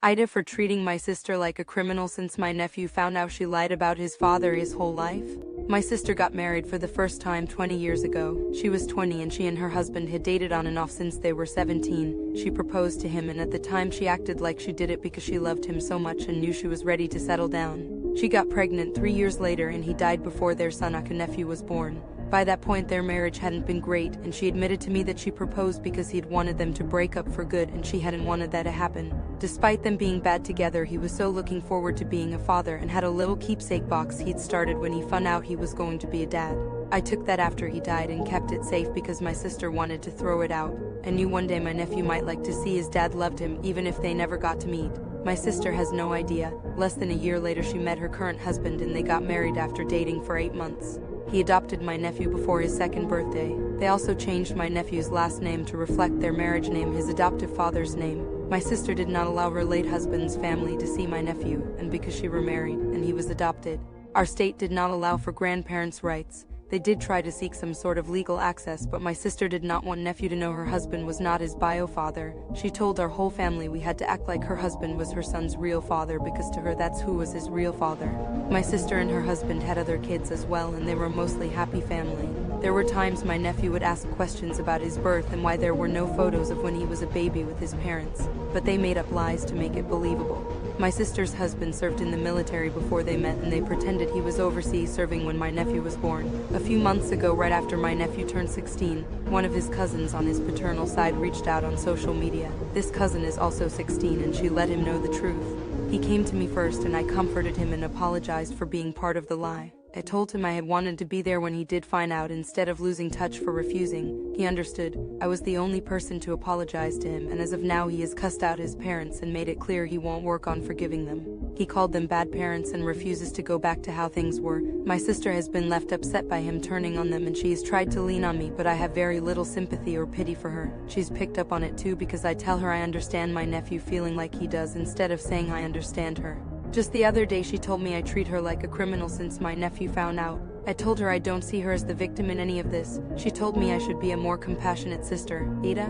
AITA for treating my sister like a criminal since my nephew found out she lied about his father his whole life. My sister got married for the first time 20 years ago. She was 20 and she and her husband had dated on and off since they were 17. She proposed to him and at the time she acted like she did it because she loved him so much and knew she was ready to settle down. She got pregnant 3 years later and he died before their son, a nephew, was born. By that point their marriage hadn't been great and she admitted to me that she proposed because he'd wanted them to break up for good and she hadn't wanted that to happen. Despite them being bad together, he was so looking forward to being a father and had a little keepsake box he'd started when he found out he was going to be a dad. I took that after he died and kept it safe because my sister wanted to throw it out. I knew one day my nephew might like to see his dad loved him even if they never got to meet. My sister has no idea. Less than a year later she met her current husband and they got married after dating for 8 months. He adopted my nephew before his 2nd birthday. They also changed my nephew's last name to reflect their marriage name, his adoptive father's name. My sister did not allow her late husband's family to see my nephew, and because she remarried and he was adopted, our state did not allow for grandparents' rights. They did try to seek some sort of legal access, but my sister did not want nephew to know her husband was not his bio father. She told our whole family we had to act like her husband was her son's real father because to her that's who was his real father. My sister and her husband had other kids as well and they were a mostly happy family. There were times my nephew would ask questions about his birth and why there were no photos of when he was a baby with his parents, but they made up lies to make it believable. My sister's husband served in the military before they met and they pretended he was overseas serving when my nephew was born. A few months ago, right after my nephew turned 16, one of his cousins on his paternal side reached out on social media. This cousin is also 16 and she let him know the truth. He came to me first and I comforted him and apologized for being part of the lie. I told him I had wanted to be there when he did find out instead of losing touch for refusing. He understood. I was the only person to apologize to him and as of now he has cussed out his parents and made it clear he won't work on forgiving them. He called them bad parents and refuses to go back to how things were. My sister has been left upset by him turning on them and she has tried to lean on me, but I have very little sympathy or pity for her. She's picked up on it too because I tell her I understand my nephew feeling like he does instead of saying I understand her. Just the other day she told me I treat her like a criminal since my nephew found out. I told her I don't see her as the victim in any of this. She told me I should be a more compassionate sister. AITA?